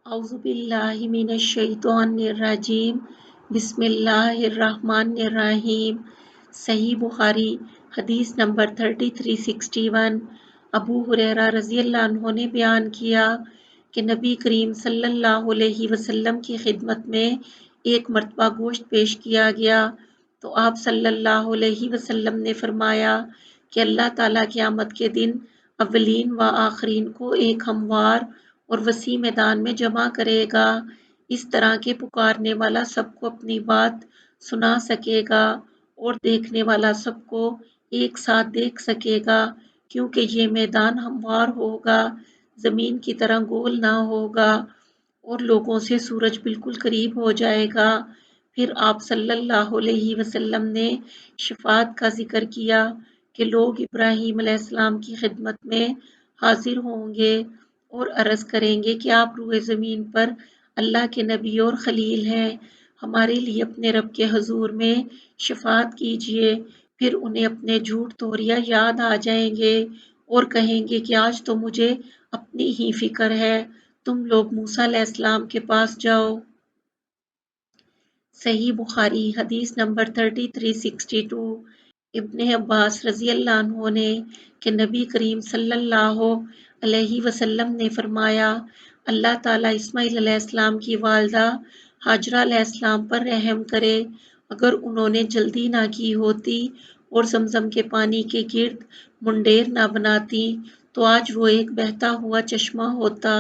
اعوذ باللہ من الشیطان الرجیم بسم اللہ الرحمن الرحیم۔ صحیح بخاری حدیث نمبر 3361۔ ابو ہریرہ رضی اللہ عنہ نے بیان کیا کہ نبی کریم صلی اللہ علیہ وسلم کی خدمت میں ایک مرتبہ گوشت پیش کیا گیا تو آپ صلی اللہ علیہ وسلم نے فرمایا کہ اللہ تعالیٰ قیامت کے دن اولین و آخرین کو ایک ہموار اور وسیع میدان میں جمع کرے گا، اس طرح کے پکارنے والا سب کو اپنی بات سنا سکے گا اور دیکھنے والا سب کو ایک ساتھ دیکھ سکے گا، کیونکہ یہ میدان ہموار ہوگا، زمین کی طرح گول نہ ہوگا اور لوگوں سے سورج بالکل قریب ہو جائے گا۔ پھر آپ صلی اللہ علیہ وسلم نے شفاعت کا ذکر کیا کہ لوگ ابراہیم علیہ السلام کی خدمت میں حاضر ہوں گے اور عرض کریں گے کہ آپ روئے زمین پر اللہ کے نبی اور خلیل ہیں، ہمارے لیے اپنے رب کے حضور میں شفاعت کیجیے۔ پھر انہیں اپنے جھوٹ توڑیا یاد آ جائیں گے اور کہیں گے کہ آج تو مجھے اپنی ہی فکر ہے، تم لوگ موسیٰ علیہ السلام کے پاس جاؤ۔ صحیح بخاری حدیث نمبر 3362۔ ابن عباس رضی اللہ عنہ نے کہ نبی کریم صلی اللہ علیہ وسلم نے فرمایا، اللہ تعالیٰ اسماعیل علیہ السلام کی والدہ ہاجرہ علیہ السلام پر رحم کرے، اگر انہوں نے جلدی نہ کی ہوتی اور زمزم کے پانی کے گرد منڈیر نہ بناتی تو آج وہ ایک بہتا ہوا چشمہ ہوتا۔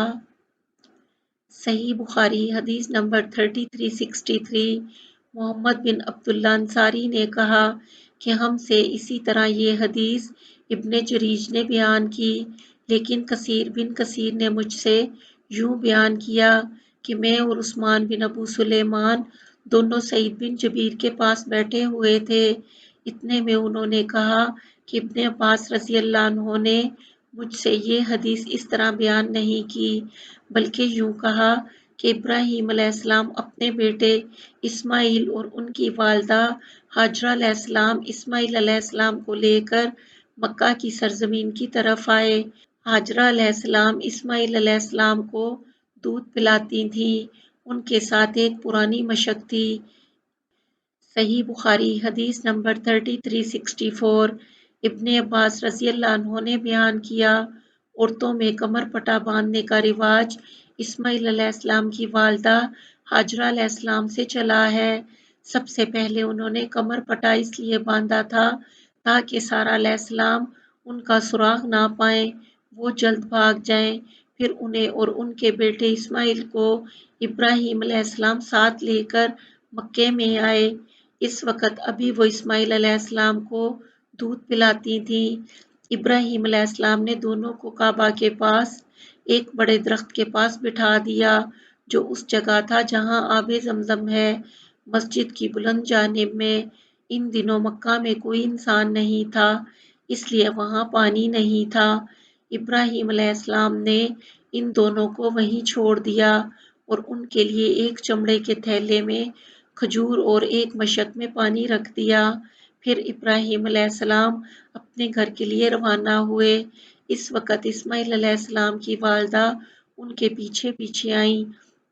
صحیح بخاری حدیث نمبر 3363۔ محمد بن عبداللہ انصاری نے کہا کہ ہم سے اسی طرح یہ حدیث ابن جریج نے بیان کی، لیکن کثیر بن کثیر نے مجھ سے یوں بیان کیا کہ میں اور عثمان بن ابو سلیمان دونوں سعید بن جبیر کے پاس بیٹھے ہوئے تھے، اتنے میں انہوں نے کہا کہ ابن عباس رضی اللہ عنہ نے مجھ سے یہ حدیث اس طرح بیان نہیں کی، بلکہ یوں کہا کہ ابراہیم علیہ السلام اپنے بیٹے اسماعیل اور ان کی والدہ ہاجرہ علیہ السلام اسماعیل علیہ السلام کو لے کر مکہ کی سرزمین کی طرف آئے۔ ہاجرہ علیہ السلام اسماعیل علیہ السلام کو دودھ پلاتی تھیں، ان کے ساتھ ایک پرانی مشک تھی۔ صحیح بخاری حدیث نمبر 3364۔ ابن عباس رضی اللہ عنہ نے بیان کیا، عورتوں میں کمر پٹا باندھنے کا رواج اسماعیل علیہ السلام کی والدہ ہاجرہ علیہ السلام سے چلا ہے۔ سب سے پہلے انہوں نے کمر پٹا اس لیے باندھا تھا تاکہ سارہ علیہ السلام ان کا سراغ نہ پائیں، وہ جلد بھاگ جائیں۔ پھر انہیں اور ان کے بیٹے اسماعیل کو ابراہیم علیہ السلام ساتھ لے کر مکے میں آئے۔ اس وقت ابھی وہ اسماعیل علیہ السلام کو دودھ پلاتی تھیں۔ ابراہیم علیہ السلام نے دونوں کو کعبہ کے پاس ایک بڑے درخت کے پاس بٹھا دیا، جو اس جگہ تھا جہاں آب زمزم ہے، مسجد کی بلند جانب میں۔ ان دنوں مکہ میں کوئی انسان نہیں تھا، اس لیے وہاں پانی نہیں تھا۔ ابراہیم علیہ السلام نے ان دونوں کو وہیں چھوڑ دیا اور ان کے لیے ایک چمڑے کے تھیلے میں کھجور اور ایک مشک میں پانی رکھ دیا۔ پھر ابراہیم علیہ السلام اپنے گھر کے لیے روانہ ہوئے۔ اس وقت اسماعیل علیہ السلام کی والدہ ان کے پیچھے پیچھے آئیں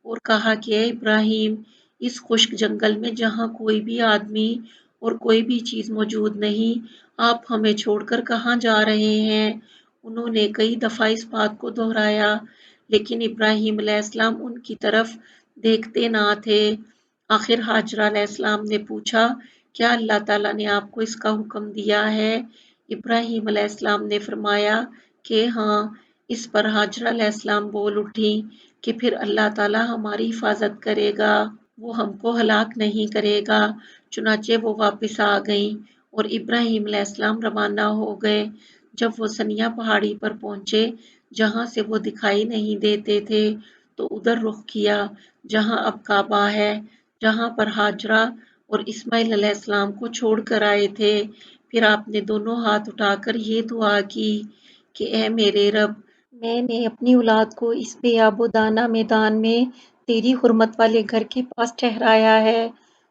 اور کہا کہ اے ابراہیم، اس خشک جنگل میں جہاں کوئی بھی آدمی اور کوئی بھی چیز موجود نہیں، آپ ہمیں چھوڑ کر کہاں جا رہے ہیں؟ انہوں نے کئی دفعہ اس بات کو دہرایا، لیکن ابراہیم علیہ السلام ان کی طرف دیکھتے نہ تھے۔ آخر ہاجرہ علیہ السلام نے پوچھا، کیا اللہ تعالیٰ نے آپ کو اس کا حکم دیا ہے؟ ابراہیم علیہ السلام نے فرمایا کہ ہاں۔ اس پر ہاجرہ علیہ السلام بول اٹھیں کہ پھر اللہ تعالیٰ ہماری حفاظت کرے گا، وہ ہم کو ہلاک نہیں کرے گا۔ چنانچہ وہ واپس آ گئیں اور ابراہیم علیہ السلام روانہ ہو گئے۔ جب وہ سنیا پہاڑی پر پہنچے جہاں سے وہ دکھائی نہیں دیتے تھے تو ادھر رخ کیا جہاں اب کعبہ ہے، جہاں پر ہاجرہ اور اسماعیل علیہ السلام کو چھوڑ کر آئے تھے۔ پھر آپ نے دونوں ہاتھ اٹھا کر یہ دعا کی کہ اے میرے رب، میں نے اپنی اولاد کو اس بے آب و دانہ میدان میں تیری حرمت والے گھر کے پاس ٹھہرایا ہے۔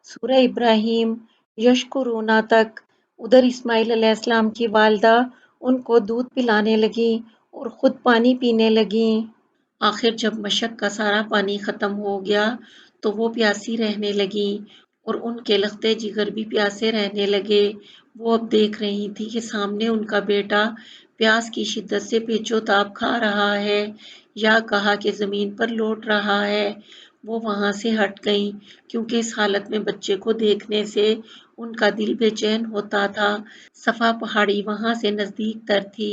سورہ ابراہیم یشکرون تک۔ ادھر اسماعیل علیہ السلام کی والدہ ان کو دودھ پلانے لگیں اور خود پانی پینے لگیں۔ آخر جب مشق کا سارا پانی ختم ہو گیا تو وہ پیاسی رہنے لگیں اور ان کے لختے جگر بھی پیاسے رہنے لگے۔ وہ اب دیکھ رہی تھی کہ سامنے ان کا بیٹا پیاس کی شدت سے پیچو تاب کھا رہا ہے یا کہا کہ زمین پر لوٹ رہا ہے۔ وہ وہاں سے ہٹ گئیں کیونکہ اس حالت میں بچے کو دیکھنے سے ان کا دل بے چین ہوتا تھا۔ صفا پہاڑی وہاں سے نزدیک تر تھی۔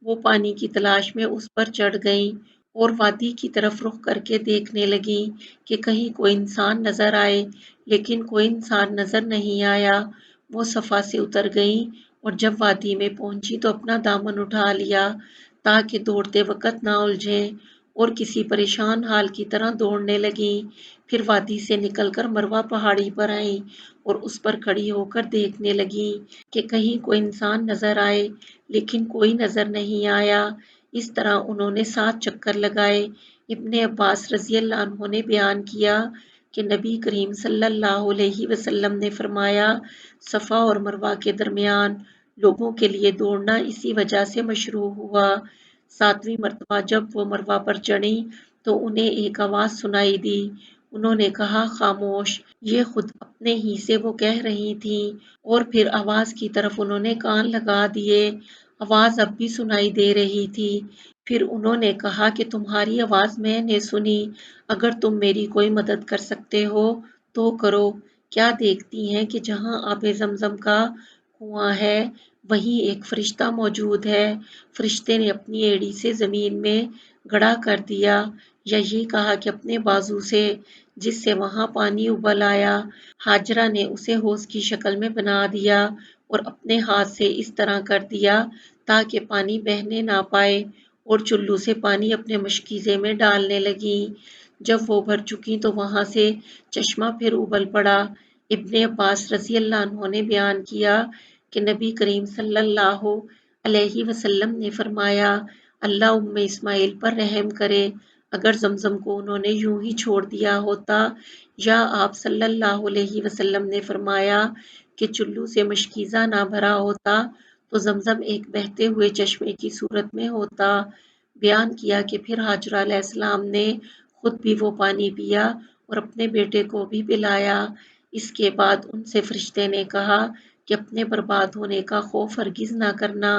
وہ پانی کی تلاش میں اس پر چڑھ گئیں اور وادی کی طرف رخ کر کے دیکھنے لگیں کہ کہیں کوئی انسان نظر آئے، لیکن کوئی انسان نظر نہیں آیا۔ وہ صفا سے اتر گئیں اور جب وادی میں پہنچی تو اپنا دامن اٹھا لیا تاکہ دوڑتے وقت نہ الجھیں اور کسی پریشان حال کی طرح دوڑنے لگیں۔ پھر وادی سے نکل کر مروہ پہاڑی پر آئیں اور اس پر کھڑی ہو کر دیکھنے لگیں کہ کہیں کوئی انسان نظر آئے، لیکن کوئی نظر نہیں آیا۔ اس طرح انہوں نے 7 چکر لگائے۔ ابن عباس رضی اللہ عنہ نے بیان کیا کہ نبی کریم صلی اللہ علیہ وسلم نے فرمایا، صفا اور مروہ کے درمیان لوگوں کے لیے دوڑنا اسی وجہ سے مشروع ہوا۔ 7ویں مرتبہ جب وہ مروہ پر چڑھیں تو انہیں ایک آواز سنائی دی۔ انہوں نے کہا، خاموش! یہ خود اپنے ہی سے وہ کہہ رہی تھیں اور پھر آواز کی طرف انہوں نے کان لگا دیے۔ آواز اب بھی سنائی دے رہی تھی۔ پھر انہوں نے کہا کہ تمہاری آواز میں نے سنی، اگر تم میری کوئی مدد کر سکتے ہو تو کرو۔ کیا دیکھتی ہیں کہ جہاں آب زمزم کا کنواں ہے وہیں ایک فرشتہ موجود ہے۔ فرشتے نے اپنی ایڑی سے زمین میں گڑھا کر دیا یا یہ کہا کہ اپنے بازو سے، جس سے وہاں پانی ابل آیا۔ ہاجرہ نے اسے حوض کی شکل میں بنا دیا اور اپنے ہاتھ سے اس طرح کر دیا تاکہ پانی بہنے نہ پائے اور چلو سے پانی اپنے مشکیزے میں ڈالنے لگیں۔ جب وہ بھر چکی تو وہاں سے چشمہ پھر ابل پڑا۔ ابن عباس رضی اللہ عنہ نے بیان کیا کہ نبی کریم صلی اللہ علیہ وسلم نے فرمایا، اللہ اسماعیل پر رحم کرے، اگر زمزم کو انہوں نے یوں ہی چھوڑ دیا ہوتا، یا آپ صلی اللہ علیہ وسلم نے فرمایا کہ چلو سے مشکیزہ نہ بھرا ہوتا تو زمزم ایک بہتے ہوئے چشمے کی صورت میں ہوتا۔ بیان کیا کہ پھر ہاجرہ علیہ السلام نے خود بھی وہ پانی پیا اور اپنے بیٹے کو بھی پلایا۔ اس کے بعد ان سے فرشتے نے کہا کہ اپنے برباد ہونے کا خوف ہرگز نہ کرنا،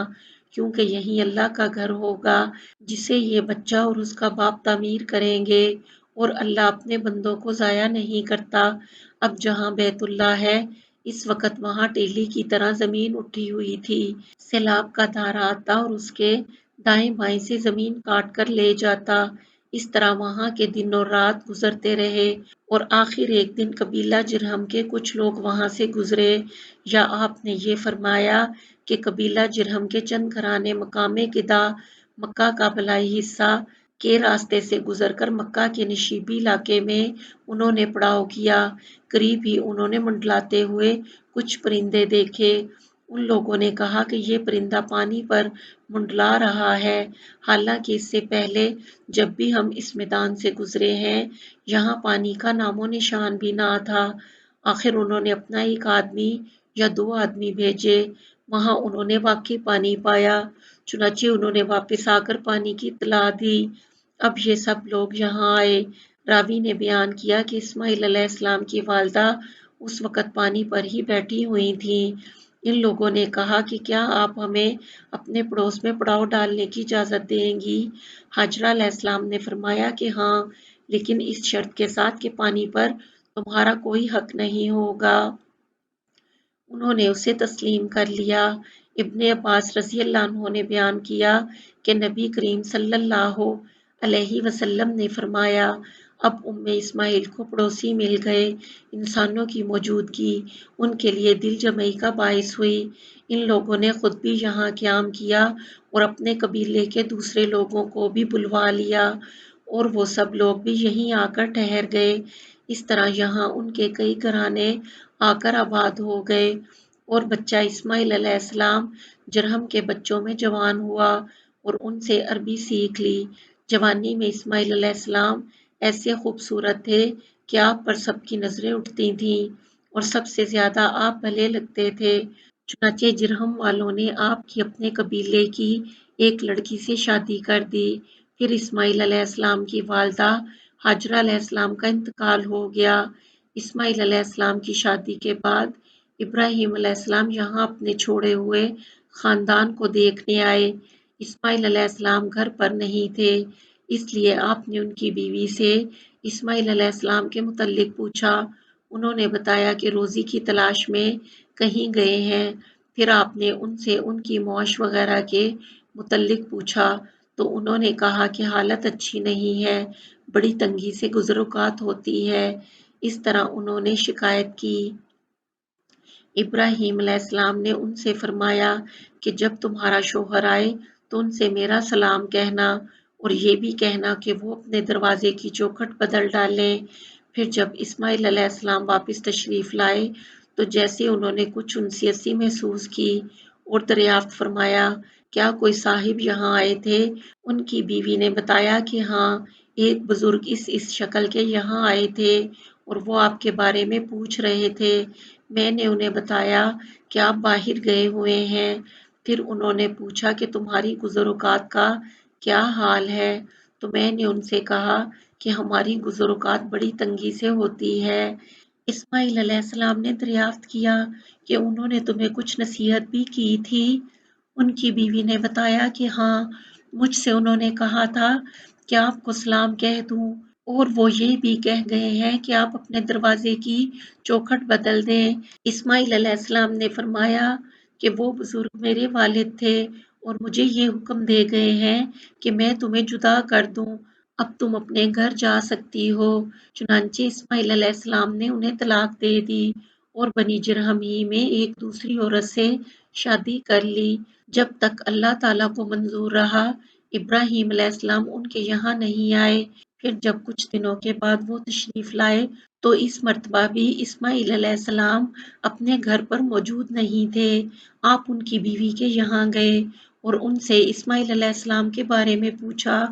کیونکہ یہی اللہ کا گھر ہوگا جسے یہ بچہ اور اس کا باپ تعمیر کریں گے، اور اللہ اپنے بندوں کو ضائع نہیں کرتا۔ اب جہاں بیت اللہ ہے، اس وقت وہاں ٹیلی کی طرح زمین اٹھی ہوئی تھی۔ سیلاب کا دھارا آتا اور اس کے دائیں بائیں سے زمین کاٹ کر لے جاتا۔ اس طرح وہاں کے دن اور رات گزرتے رہے اور آخر ایک دن قبیلہ جرہم کے کچھ لوگ وہاں سے گزرے، یا آپ نے یہ فرمایا کہ قبیلہ جرہم کے چند گھرانے مقام قدا، مکہ کا بالائی حصہ کے راستے سے گزر کر مکہ کے نشیبی علاقے میں انہوں نے پڑاؤ کیا۔ قریب ہی انہوں نے منڈلاتے ہوئے کچھ پرندے دیکھے۔ ان لوگوں نے کہا کہ یہ پرندہ پانی پر منڈلا رہا ہے، حالانکہ اس سے پہلے جب بھی ہم اس میدان سے گزرے ہیں یہاں پانی کا نام و نشان بھی نہ تھا۔ آخر انہوں نے اپنا ایک آدمی یا 2 آدمی بھیجے، وہاں انہوں نے واقعی پانی پایا، چنانچہ انہوں نے واپس آ کر پانی کی اطلاع دی۔ اب یہ سب لوگ یہاں آئے۔ راوی نے بیان کیا کہ اسماعیل علیہ السلام کی والدہ اس وقت پانی پر ہی بیٹھی ہوئی تھیں۔ ان لوگوں نے کہا کہ کیا آپ ہمیں اپنے پڑوس میں پڑاؤ ڈالنے کی اجازت دیں گی؟ ہاجرہ علیہ السلام نے فرمایا کہ ہاں، لیکن اس شرط کے ساتھ کہ پانی پر تمہارا کوئی حق نہیں ہوگا۔ انہوں نے اسے تسلیم کر لیا۔ ابن عباس رضی اللہ عنہ نے بیان کیا کہ نبی کریم صلی اللہ علیہ وسلم نے فرمایا، اب اسماعیل کو پڑوسی مل گئے۔ انسانوں کی موجودگی ان کے لیے دل جمعی کا باعث ہوئی۔ ان لوگوں نے خود بھی یہاں قیام کیا اور اپنے قبیلے کے دوسرے لوگوں کو بھی بلوا لیا، اور وہ سب لوگ بھی یہیں آ کر ٹھہر گئے۔ اس طرح یہاں ان کے کئی گھرانے آ کر آباد ہو گئے، اور بچہ اسماعیل علیہ السلام جرہم کے بچوں میں جوان ہوا اور ان سے عربی سیکھ لی۔ جوانی میں اسماعیل علیہ السلام ایسے خوبصورت تھے کہ آپ پر سب کی نظریں اٹھتی تھیں اور سب سے زیادہ آپ بھلے لگتے تھے۔ چنانچہ جرہم والوں نے آپ کی اپنے قبیلے کی ایک لڑکی سے شادی کر دی۔ پھر اسماعیل علیہ السلام کی والدہ ہاجرہ علیہ السلام کا انتقال ہو گیا۔ اسماعیل علیہ السلام کی شادی کے بعد ابراہیم علیہ السلام یہاں اپنے چھوڑے ہوئے خاندان کو دیکھنے آئے۔ اسماعیل علیہ السلام گھر پر نہیں تھے، اس لیے آپ نے ان کی بیوی سے اسماعیل علیہ السلام کے متعلق پوچھا۔ انہوں نے بتایا کہ روزی کی تلاش میں کہیں گئے ہیں۔ پھر آپ نے ان سے ان کی معاش وغیرہ کے متعلق پوچھا تو انہوں نے کہا کہ حالت اچھی نہیں ہے، بڑی تنگی سے گزر اوقات ہوتی ہے۔ اس طرح انہوں نے شکایت کی۔ ابراہیم علیہ السلام نے ان سے فرمایا کہ جب تمہارا شوہر آئے تو ان سے میرا سلام کہنا اور یہ بھی کہنا کہ وہ اپنے دروازے کی چوکھٹ بدل ڈالیں۔ پھر جب اسماعیل علیہ السلام واپس تشریف لائے تو جیسے انہوں نے کچھ انسی سی محسوس کی اور دریافت فرمایا کیا کوئی صاحب یہاں آئے تھے؟ ان کی بیوی نے بتایا کہ ہاں، ایک بزرگ اس شکل کے یہاں آئے تھے اور وہ آپ کے بارے میں پوچھ رہے تھے۔ میں نے انہیں بتایا کہ آپ باہر گئے ہوئے ہیں۔ پھر انہوں نے پوچھا کہ تمہاری گزر اوقات کا کیا حال ہے؟ تو میں نے ان سے کہا کہ ہماری گزر اوقات بڑی تنگی سے ہوتی ہے۔ اسماعیل علیہ السلام نے دریافت کیا کہ انہوں نے تمہیں کچھ نصیحت بھی کی تھی؟ ان کی بیوی نے بتایا کہ ہاں، مجھ سے انہوں نے کہا تھا کہ آپ کو سلام کہہ دوں اور وہ یہ بھی کہہ گئے ہیں کہ آپ اپنے دروازے کی چوکھٹ بدل دیں۔ اسماعیل علیہ السلام نے فرمایا کہ وہ بزرگ میرے والد تھے اور مجھے یہ حکم دے گئے ہیں کہ میں تمہیں جدا کر دوں، اب تم اپنے گھر جا سکتی ہو۔ چنانچہ اسماعیل علیہ السلام نے انہیں طلاق دے دی اور بنی جرہم ہی میں ایک دوسری عورت سے شادی کر لی۔ جب تک اللہ تعالیٰ کو منظور رہا ابراہیم علیہ السلام ان کے یہاں نہیں آئے۔ پھر جب کچھ دنوں کے بعد وہ تشریف لائے تو اس مرتبہ بھی اسماعیل علیہ السلام اپنے گھر پر موجود نہیں تھے۔ آپ ان کی بیوی کے یہاں گئے اور ان سے اسماعیل علیہ السلام کے بارے میں پوچھا۔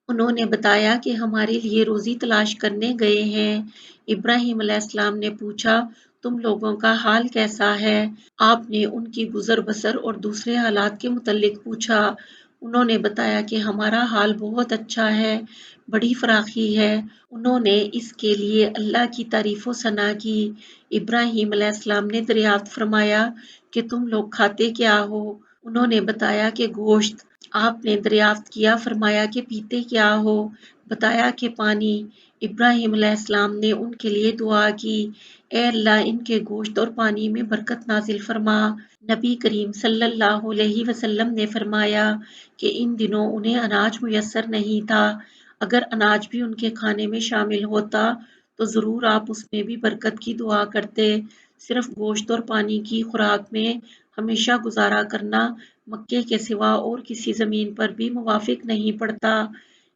انہوں نے بتایا کہ ہمارے لیے روزی تلاش کرنے گئے ہیں۔ ابراہیم علیہ السلام نے پوچھا تم لوگوں کا حال کیسا ہے؟ آپ نے ان کی گزر بسر اور دوسرے حالات کے متعلق پوچھا۔ انہوں نے بتایا کہ ہمارا حال بہت اچھا ہے، بڑی فراخی ہے۔ انہوں نے اس کے لیے اللہ کی تعریف و ثنا کی۔ ابراہیم علیہ السلام نے دریافت فرمایا کہ تم لوگ کھاتے کیا ہو؟ انہوں نے بتایا کہ گوشت۔ آپ نے دریافت کیا، فرمایا کہ پیتے کیا ہو؟ بتایا کہ پانی۔ ابراہیم علیہ السلام نے ان کے لیے دعا کی، اے اللہ ان کے گوشت اور پانی میں برکت نازل فرما۔ نبی کریم صلی اللہ علیہ وسلم نے فرمایا کہ ان دنوں انہیں اناج میسر نہیں تھا، اگر اناج بھی ان کے کھانے میں شامل ہوتا تو ضرور آپ اس میں بھی برکت کی دعا کرتے۔ صرف گوشت اور پانی کی خوراک میں ہمیشہ گزارا کرنا مکے کے سوا اور کسی زمین پر بھی موافق نہیں پڑتا۔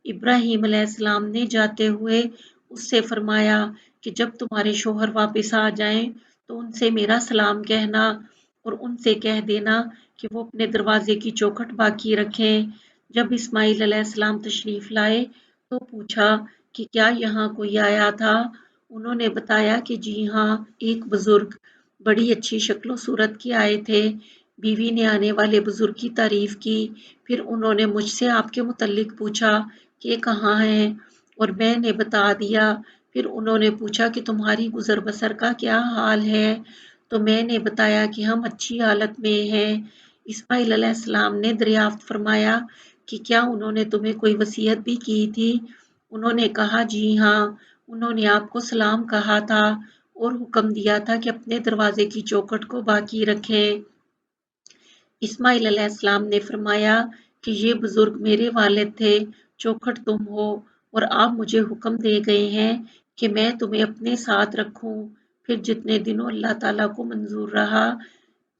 ابراہیم علیہ السلام نے جاتے ہوئے اس سے فرمایا کہ جب تمہارے شوہر واپس آ جائیں تو ان سے میرا سلام کہنا اور ان سے کہہ دینا کہ وہ اپنے دروازے کی چوکھٹ باقی رکھیں۔ جب اسماعیل علیہ السلام تشریف لائے تو پوچھا کہ کیا یہاں کوئی آیا تھا؟ انہوں نے بتایا کہ جی ہاں، ایک بزرگ بڑی اچھی شکل و صورت کے آئے تھے۔ بیوی نے آنے والے بزرگ کی تعریف کی۔ پھر انہوں نے مجھ سے آپ کے متعلق پوچھا کہ کہاں ہیں اور میں نے بتا دیا۔ پھر انہوں نے پوچھا کہ تمہاری گزر بسر کا کیا حال ہے؟ تو میں نے بتایا کہ ہم اچھی حالت میں ہیں۔ اسماعیل علیہ السلام نے دریافت فرمایا کہ کیا انہوں نے تمہیں کوئی وصیت بھی کی تھی؟ انہوں نے کہا جی ہاں، انہوں نے آپ کو سلام کہا تھا اور حکم دیا تھا کہ اپنے دروازے کی چوکھٹ کو باقی رکھیں۔ اسماعیل علیہ السلام نے فرمایا کہ یہ بزرگ میرے والد تھے، چوکھٹ تم ہو اور آپ مجھے حکم دے گئے ہیں کہ میں تمہیں اپنے ساتھ رکھوں۔ پھر جتنے دنوں اللہ تعالیٰ کو منظور رہا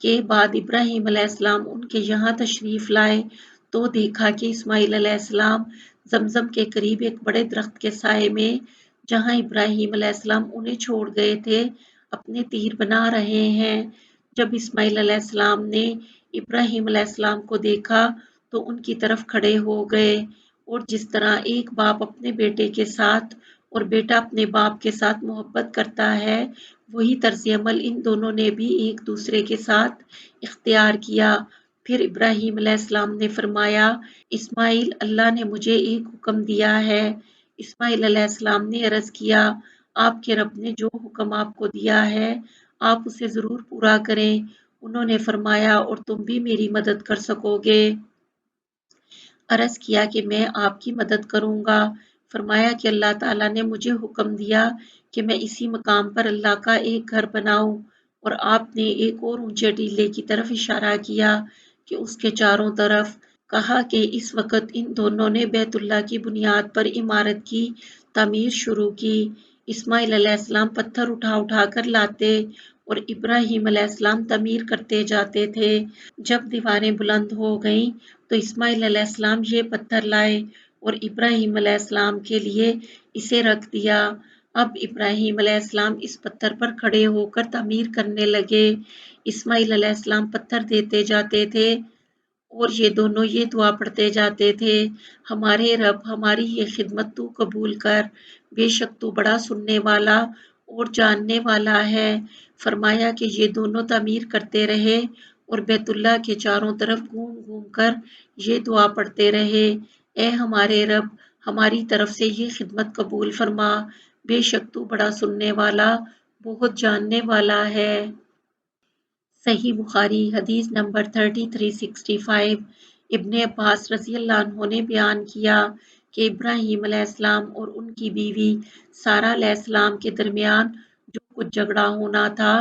کے بعد ابراہیم علیہ السلام ان کے یہاں تشریف لائے تو دیکھا کہ اسماعیل علیہ السلام زمزم کے قریب ایک بڑے درخت کے سائے میں، جہاں ابراہیم علیہ السلام انہیں چھوڑ گئے تھے، اپنے تیر بنا رہے ہیں۔ جب اسماعیل علیہ السلام نے ابراہیم علیہ السلام کو دیکھا تو ان کی طرف کھڑے ہو گئے اور جس طرح ایک باپ اپنے بیٹے کے ساتھ اور بیٹا اپنے باپ کے ساتھ محبت کرتا ہے، وہی طرز عمل ان دونوں نے بھی ایک دوسرے کے ساتھ اختیار کیا۔ پھر ابراہیم علیہ السلام نے فرمایا اسماعیل اللہ نے مجھے ایک حکم دیا ہے۔ اسماعیل علیہ السلام نے عرض کیا آپ کے رب نے جو حکم آپ کو دیا ہے آپ اسے ضرور پورا کریں۔ انہوں نے فرمایا اور تم بھی میری مدد کر سکو گے؟ عرض کیا کہ میں آپ کی مدد کروں گا۔ فرمایا کہ اللہ تعالیٰ نے مجھے حکم دیا کہ میں اسی مقام پر اللہ کا ایک گھر بناؤں، اور آپ نے ایک اور اونچے ٹیلے کی طرف اشارہ کیا کہ اس کے چاروں طرف، کہا کہ اس وقت ان دونوں نے بیت اللہ کی بنیاد پر عمارت کی تعمیر شروع کی۔ اسماعیل علیہ السلام پتھر اٹھا اٹھا کر لاتے اور ابراہیم علیہ السلام تعمیر کرتے جاتے تھے۔ جب دیواریں بلند ہو گئیں تو اسماعیل علیہ السلام یہ پتھر لائے اور ابراہیم علیہ السلام کے لیے اسے رکھ دیا۔ اب ابراہیم علیہ السلام اس پتھر پر کھڑے ہو کر تعمیر کرنے لگے۔ اسماعیل علیہ السلام پتھر دیتے جاتے تھے اور یہ دونوں یہ دعا پڑھتے جاتے تھے، ہمارے رب ہماری یہ خدمت تو قبول کر، بے شک تو بڑا سننے والا اور جاننے والا ہے۔ فرمایا کہ یہ دونوں تعمیر کرتے رہے اور بیت اللہ کے چاروں طرف گھوم گھوم کر یہ دعا پڑھتے رہے، اے ہمارے رب ہماری طرف سے یہ خدمت قبول فرما، بے شک تو بڑا سننے والا بہت جاننے والا ہے۔ صحیح بخاری حدیث نمبر 3365۔ ابن عباس رضی اللہ عنہ نے بیان کیا کہ ابراہیم علیہ السلام اور ان کی بیوی سارہ علیہ السلام کے درمیان جو کچھ جھگڑا ہونا تھا،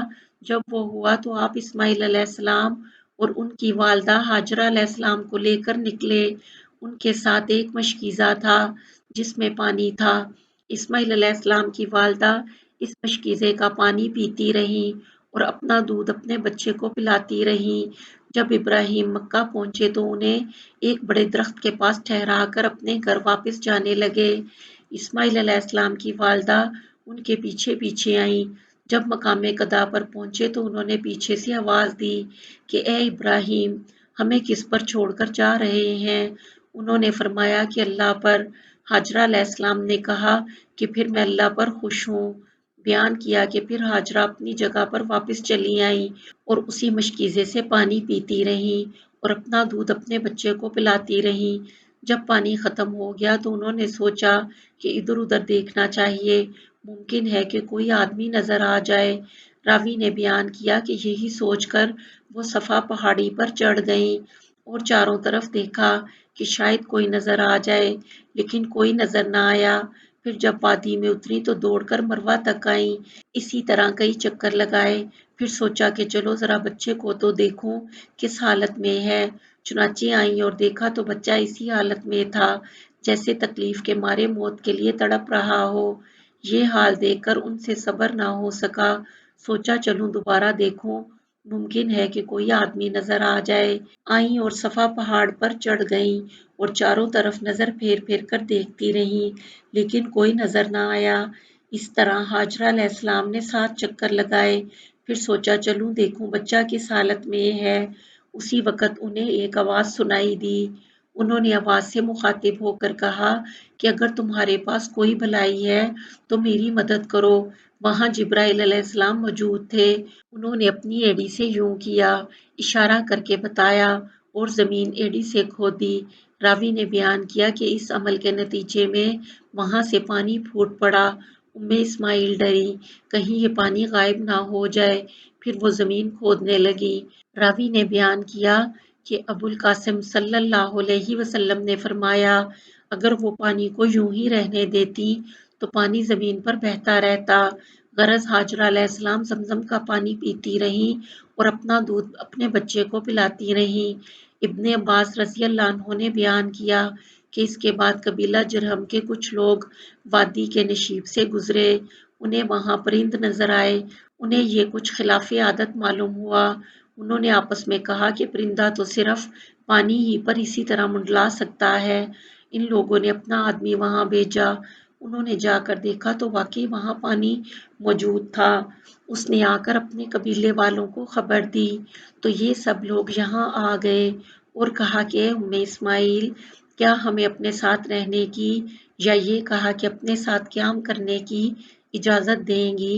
جب وہ ہوا تو آپ اسماعیل علیہ السلام اور ان کی والدہ ہاجرہ علیہ السلام کو لے کر نکلے۔ ان کے ساتھ ایک مشکیزہ تھا جس میں پانی تھا۔ اسماعیل علیہ السلام کی والدہ اس مشکیزے کا پانی پیتی رہیں اور اپنا دودھ اپنے بچے کو پلاتی رہیں۔ جب ابراہیم مکہ پہنچے تو انہیں ایک بڑے درخت کے پاس ٹھہرا کر اپنے گھر واپس جانے لگے۔ اسماعیل علیہ السلام کی والدہ ان کے پیچھے پیچھے آئیں۔ جب مقام قضا پر پہنچے تو انہوں نے پیچھے سے آواز دی کہ اے ابراہیم ہمیں کس پر چھوڑ کر جا رہے ہیں؟ انہوں نے فرمایا کہ اللہ پر۔ ہاجرہ علیہ السلام نے کہا کہ پھر میں اللہ پر خوش ہوں۔ بیان کیا کہ پھر ہاجرہ اپنی جگہ پر واپس چلی آئیں اور اسی مشکیزے سے پانی پیتی رہیں اور اپنا دودھ اپنے بچے کو پلاتی رہیں۔ جب پانی ختم ہو گیا تو انہوں نے سوچا کہ ادھر ادھر دیکھنا چاہیے، ممکن ہے کہ کوئی آدمی نظر آ جائے۔ راوی نے بیان کیا کہ یہی سوچ کر وہ صفا پہاڑی پر چڑھ گئیں اور چاروں طرف دیکھا کہ شاید کوئی نظر آ جائے، لیکن کوئی نظر نہ آیا۔ پھر جب وادی میں اتری تو دوڑ کر مروہ تک آئیں۔ اسی طرح کئی چکر لگائے، پھر سوچا کہ چلو ذرا بچے کو تو دیکھوں کس حالت میں ہے۔ چنانچہ آئیں اور دیکھا تو بچہ اسی حالت میں تھا جیسے تکلیف کے مارے موت کے لیے تڑپ رہا ہو۔ یہ حال دیکھ کر ان سے صبر نہ ہو سکا، سوچا چلوں دوبارہ دیکھوں، ممکن ہے کہ کوئی آدمی نظر آ جائے۔ آئیں اور صفا پہاڑ پر چڑھ گئیں اور چاروں طرف نظر پھیر پھیر کر دیکھتی رہیں، لیکن کوئی نظر نہ آیا۔ اس طرح ہاجرہ علیہ السلام نے 7 چکر لگائے، پھر سوچا چلوں دیکھوں بچہ کس حالت میں ہے۔ اسی وقت انہیں ایک آواز سنائی دی۔ انہوں نے آواز سے مخاطب ہو کر کہا کہ اگر تمہارے پاس کوئی بھلائی ہے تو میری مدد کرو۔ وہاں جبرائیل علیہ السلام موجود تھے۔ انہوں نے اپنی ایڑی سے یوں کیا، اشارہ کر کے بتایا اور زمین ایڑی سے کھودی۔ راوی نے بیان کیا کہ اس عمل کے نتیجے میں وہاں سے پانی پھوٹ پڑا۔ اسماعیل ڈری کہیں یہ پانی غائب نہ ہو جائے، پھر وہ زمین کھودنے لگی۔ راوی نے بیان کیا کہ ابو القاسم صلی اللہ علیہ وسلم نے فرمایا اگر وہ پانی کو یوں ہی رہنے دیتی تو پانی زمین پر بہتا رہتا۔ غرض ہاجرہ علیہ السلام زمزم کا پانی پیتی رہیں اور اپنا دودھ اپنے بچے کو پلاتی رہیں۔ ابن عباس رضی اللہ عنہ نے بیان کیا کہ اس کے بعد قبیلہ جرہم کے کچھ لوگ وادی کے نشیب سے گزرے، انہیں وہاں پرند نظر آئے، انہیں یہ کچھ خلاف عادت معلوم ہوا۔ انہوں نے آپس میں کہا کہ پرندہ تو صرف پانی ہی پر اسی طرح منڈلا سکتا ہے۔ ان لوگوں نے اپنا آدمی وہاں بھیجا، انہوں نے جا کر دیکھا تو واقعی وہاں پانی موجود تھا۔ اس نے آ کر اپنے قبیلے والوں کو خبر دی تو یہ سب لوگ یہاں آ گئے اور کہا کہ اے اسماعیل کیا ہمیں اپنے ساتھ رہنے کی یا یہ کہا کہ اپنے ساتھ قیام کرنے کی اجازت دیں گی؟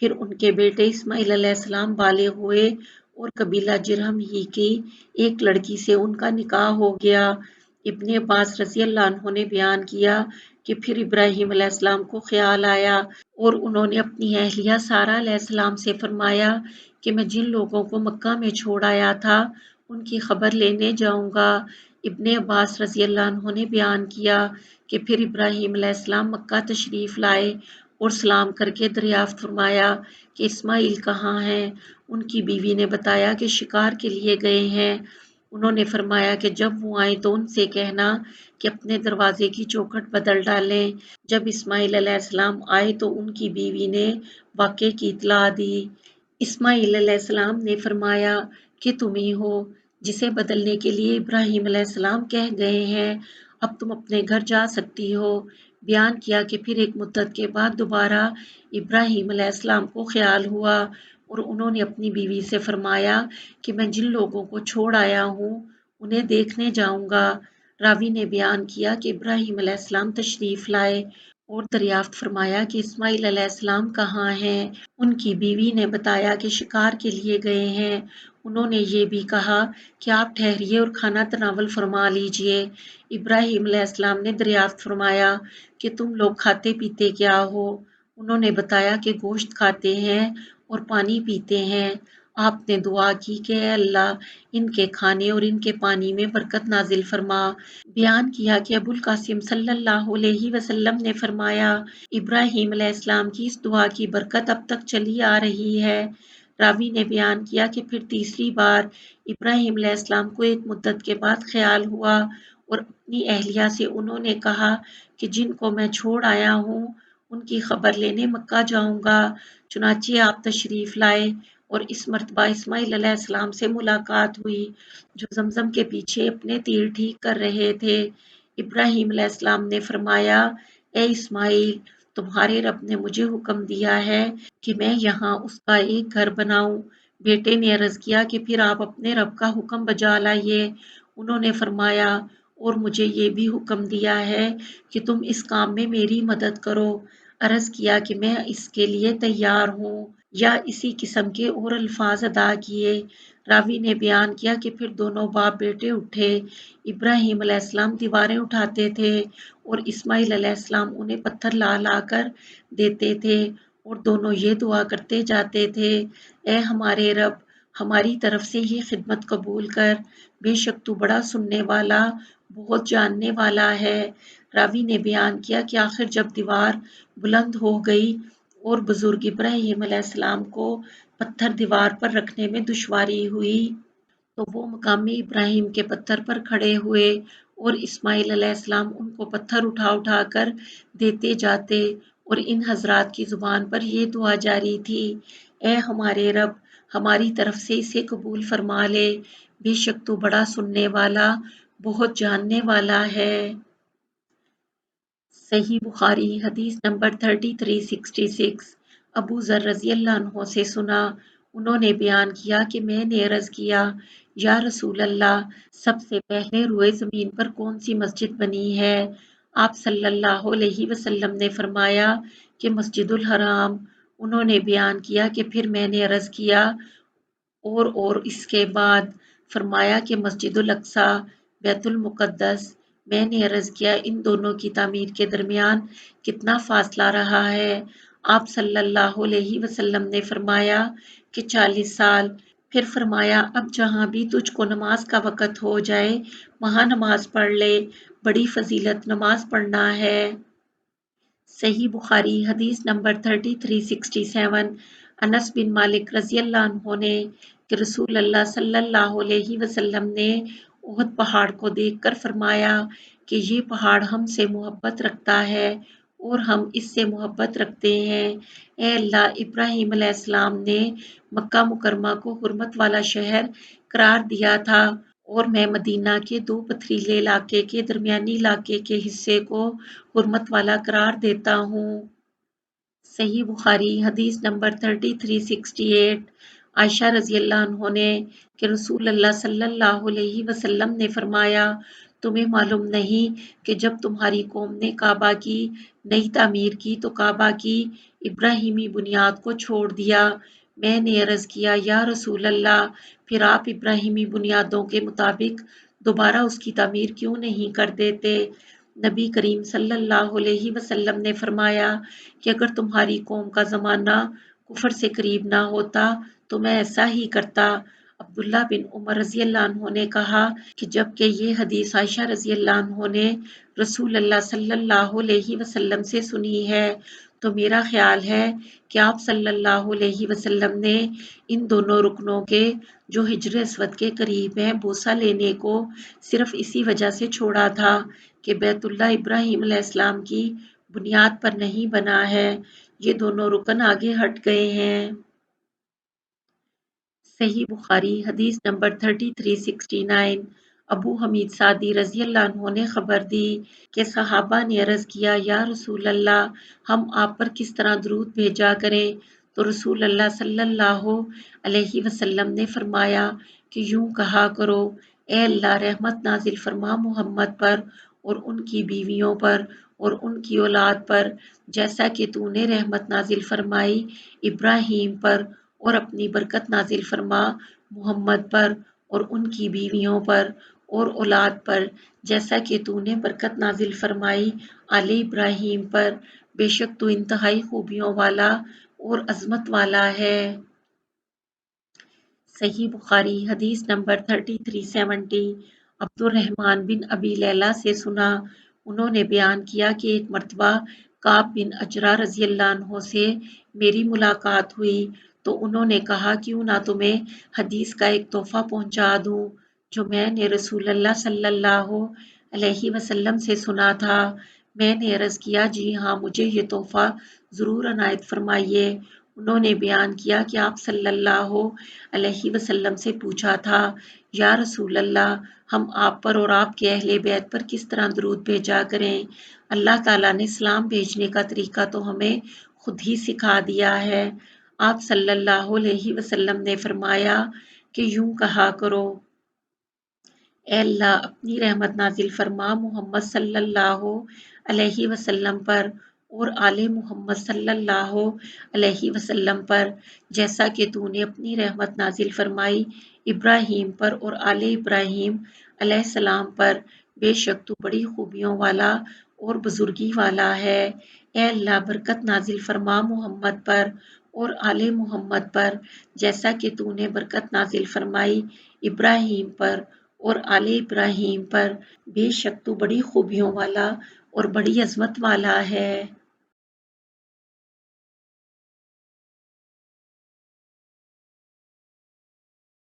پھر ان کے بیٹے اسماعیل علیہ السلام بالغ ہوئے اور قبیلہ جرہم ہی کی ایک لڑکی سے ان کا نکاح ہو گیا۔ ابن عباس رضی اللہ عنہ نے بیان کیا کہ پھر ابراہیم علیہ السلام کو خیال آیا اور انہوں نے اپنی اہلیہ سارہ علیہ السلام سے فرمایا کہ میں جن لوگوں کو مکہ میں چھوڑ آیا تھا ان کی خبر لینے جاؤں گا۔ ابن عباس رضی اللہ عنہ نے بیان کیا کہ پھر ابراہیم علیہ السلام مکہ تشریف لائے اور سلام کر کے دریافت فرمایا کہ اسماعیل کہاں ہیں؟ ان کی بیوی نے بتایا کہ شکار کے لیے گئے ہیں۔ انہوں نے فرمایا کہ جب وہ آئیں تو ان سے کہنا کہ اپنے دروازے کی چوکھٹ بدل ڈالیں۔ جب اسماعیل علیہ السلام آئے تو ان کی بیوی نے واقعے کی اطلاع دی۔ اسماعیل علیہ السلام نے فرمایا کہ تم ہی ہو جسے بدلنے کے لیے ابراہیم علیہ السلام کہہ گئے ہیں، اب تم اپنے گھر جا سکتی ہو۔ بیان کیا کہ پھر ایک مدت کے بعد دوبارہ ابراہیم علیہ السلام کو خیال ہوا اور انہوں نے اپنی بیوی سے فرمایا کہ میں جن لوگوں کو چھوڑ آیا ہوں انہیں دیکھنے جاؤں گا۔ راوی نے بیان کیا کہ ابراہیم علیہ السلام تشریف لائے اور دریافت فرمایا کہ اسماعیل علیہ السلام کہاں ہیں؟ ان کی بیوی نے بتایا کہ شکار کے لیے گئے ہیں۔ انہوں نے یہ بھی کہا کہ آپ ٹھہریے اور کھانا تناول فرما لیجئے۔ ابراہیم علیہ السلام نے دریافت فرمایا کہ تم لوگ کھاتے پیتے کیا ہو؟ انہوں نے بتایا کہ گوشت کھاتے ہیں اور پانی پیتے ہیں۔ آپ نے دعا کی کہ اے اللہ ان کے کھانے اور ان کے پانی میں برکت نازل فرما۔ بیان کیا کہ ابو القاسم صلی اللہ علیہ وسلم نے فرمایا ابراہیم علیہ السلام کی اس دعا کی برکت اب تک چلی آ رہی ہے۔ راوی نے بیان کیا کہ پھر تیسری بار ابراہیم علیہ السلام کو ایک مدت کے بعد خیال ہوا اور اپنی اہلیہ سے انہوں نے کہا کہ جن کو میں چھوڑ آیا ہوں ان کی خبر لینے مکہ جاؤں گا۔ چنانچہ آپ تشریف لائے اور اس مرتبہ اسماعیل علیہ السلام سے ملاقات ہوئی جو زمزم کے پیچھے اپنے تیر ٹھیک کر رہے تھے۔ ابراہیم علیہ السلام نے فرمایا اے اسماعیل تمہارے رب نے مجھے حکم دیا ہے کہ میں یہاں اس کا ایک گھر بناؤں۔ بیٹے نے عرض کیا کہ پھر آپ اپنے رب کا حکم بجا لائیے۔ انہوں نے فرمایا اور مجھے یہ بھی حکم دیا ہے کہ تم اس کام میں میری مدد کرو۔ عرض کیا کہ میں اس کے لیے تیار ہوں یا اسی قسم کے اور الفاظ ادا کیے۔ راوی نے بیان کیا کہ پھر دونوں باپ بیٹے اٹھے۔ ابراہیم علیہ السلام دیواریں اٹھاتے تھے اور اسماعیل علیہ السلام انہیں پتھر لا لا کر دیتے تھے اور دونوں یہ دعا کرتے جاتے تھے اے ہمارے رب ہماری طرف سے یہ خدمت قبول کر، بے شک تو بڑا سننے والا بہت جاننے والا ہے۔ راوی نے بیان کیا کہ آخر جب دیوار بلند ہو گئی اور بزرگ ابراہیم علیہ السلام کو پتھر دیوار پر رکھنے میں دشواری ہوئی تو وہ مقام ابراہیم کے پتھر پر کھڑے ہوئے اور اسماعیل علیہ السلام ان کو پتھر اٹھا اٹھا کر دیتے جاتے اور ان حضرات کی زبان پر یہ دعا جاری تھی اے ہمارے رب ہماری طرف سے اسے قبول فرما لے، بے شک تو بڑا سننے والا بہت جاننے والا ہے۔ صحیح بخاری حدیث نمبر 3366 ابو ذر رضی اللہ عنہ سے سنا، انہوں نے بیان کیا کہ میں نے عرض کیا یا رسول اللہ سب سے پہلے روئے زمین پر کون سی مسجد بنی ہے؟ آپ صلی اللہ علیہ وسلم نے فرمایا کہ مسجد الحرام۔ انہوں نے بیان کیا کہ پھر میں نے عرض کیا اور اس کے بعد فرمایا کہ مسجد الاقصیٰ بیت المقدس۔ میں نے عرض کیا ان دونوں کی تعمیر کے درمیان کتنا فاصلہ رہا ہے؟ آپ صلی اللہ علیہ وسلم نے فرمایا کہ 40 سال۔ پھر فرمایا اب جہاں بھی تجھ کو نماز کا وقت ہو جائے وہاں نماز پڑھ لے، بڑی فضیلت نماز پڑھنا ہے۔ صحیح بخاری حدیث نمبر 3367 انس بن مالک رضی اللہ عنہ نے کہ رسول اللہ صلی اللہ علیہ وسلم نے احد پہاڑ کو دیکھ کر فرمایا کہ یہ پہاڑ ہم سے محبت رکھتا ہے اور ہم اس سے محبت رکھتے ہیں۔ اے اللہ ابراہیم علیہ السلام نے مکہ مکرمہ کو حرمت والا شہر قرار دیا تھا اور میں مدینہ کے دو پتھریلے علاقے کے درمیانی علاقے کے حصے کو حرمت والا قرار دیتا ہوں۔ صحیح بخاری حدیث نمبر 3368 عائشہ رضی اللہ عنہ نے کہ رسول اللہ صلی اللہ علیہ وسلم نے فرمایا تمہیں معلوم نہیں کہ جب تمہاری قوم نے کعبہ کی نئی تعمیر کی تو کعبہ کی ابراہیمی بنیاد کو چھوڑ دیا، میں نے عرض کیا یا رسول اللہ، پھر آپ ابراہیمی بنیادوں کے مطابق دوبارہ اس کی تعمیر کیوں نہیں کر دیتے؟ نبی کریم صلی اللہ علیہ وسلم نے فرمایا کہ اگر تمہاری قوم کا زمانہ کفر سے قریب نہ ہوتا تو میں ایسا ہی کرتا۔ عبداللہ بن عمر رضی اللہ عنہ نے کہا کہ جب کہ یہ حدیث عائشہ رضی اللہ عنہ نے رسول اللہ صلی اللہ علیہ وسلم سے سنی ہے تو میرا خیال ہے کہ آپ صلی اللہ علیہ وسلم نے ان دونوں رکنوں کے جو حجر اسود کے قریب ہیں بوسہ لینے کو صرف اسی وجہ سے چھوڑا تھا کہ بیت اللہ ابراہیم علیہ السلام کی بنیاد پر نہیں بنا ہے، یہ دونوں رکن آگے ہٹ گئے ہیں۔ صحیح بخاری حدیث نمبر 3369۔ ابو حمید سعدی رضی اللہ عنہ نے خبر دی کہ صحابہ نے عرض کیا یا رسول اللہ، ہم آپ پر کس طرح درود بھیجا کریں؟ تو رسول اللہ صلی اللہ علیہ وسلم نے فرمایا کہ یوں کہا کرو، اے اللہ رحمت نازل فرما محمد پر اور ان کی بیویوں پر اور ان کی اولاد پر، جیسا کہ تو نے رحمت نازل فرمائی ابراہیم پر اور اپنی برکت نازل فرما محمد پر اور ان کی بیویوں پر اور اولاد پر، جیسا کہ تو نے برکت نازل فرمائی آل ابراہیم پر، بے شک تو انتہائی خوبیوں والا اور عظمت والا ہے۔ صحیح بخاری حدیث نمبر 3370۔ عبد الرحمن بن ابی لیلہ سے سنا، انہوں نے بیان کیا کہ ایک مرتبہ کعب بن اجرا رضی اللہ عنہ سے میری ملاقات ہوئی تو انہوں نے کہا کیوں نہ تمہیں حدیث کا ایک تحفہ پہنچا دوں جو میں نے رسول اللہ صلی اللہ علیہ وسلم سے سنا تھا۔ میں نے عرض کیا جی ہاں، مجھے یہ تحفہ ضرور عنایت فرمائیے۔ انہوں نے بیان کیا کہ آپ صلی اللہ علیہ وسلم سے پوچھا تھا یا رسول اللہ، ہم آپ پر اور آپ کے اہل بیت پر کس طرح درود بھیجا کریں؟ اللہ تعالیٰ نے سلام بھیجنے کا طریقہ تو ہمیں خود ہی سکھا دیا ہے۔ آپ صلی اللہ علیہ وسلم نے فرمایا کہ یوں کہا کرو، اے اللہ اپنی رحمت نازل فرما محمد صلی اللہ علیہ وسلم پر اور آل محمد صلی اللہ علیہ وسلم پر، جیسا کہ تو نے اپنی رحمت نازل فرمائی ابراہیم پر اور آل ابراہیم علیہ السلام پر، بے شک تو بڑی خوبیوں والا اور بزرگی والا ہے۔ اے اللہ برکت نازل فرما محمد پر اور آل محمد پر، جیسا کہ تو نے برکت نازل فرمائی ابراہیم پر اور آل ابراہیم پر، بے شک تو بڑی خوبیوں والا اور بڑی عظمت والا ہے۔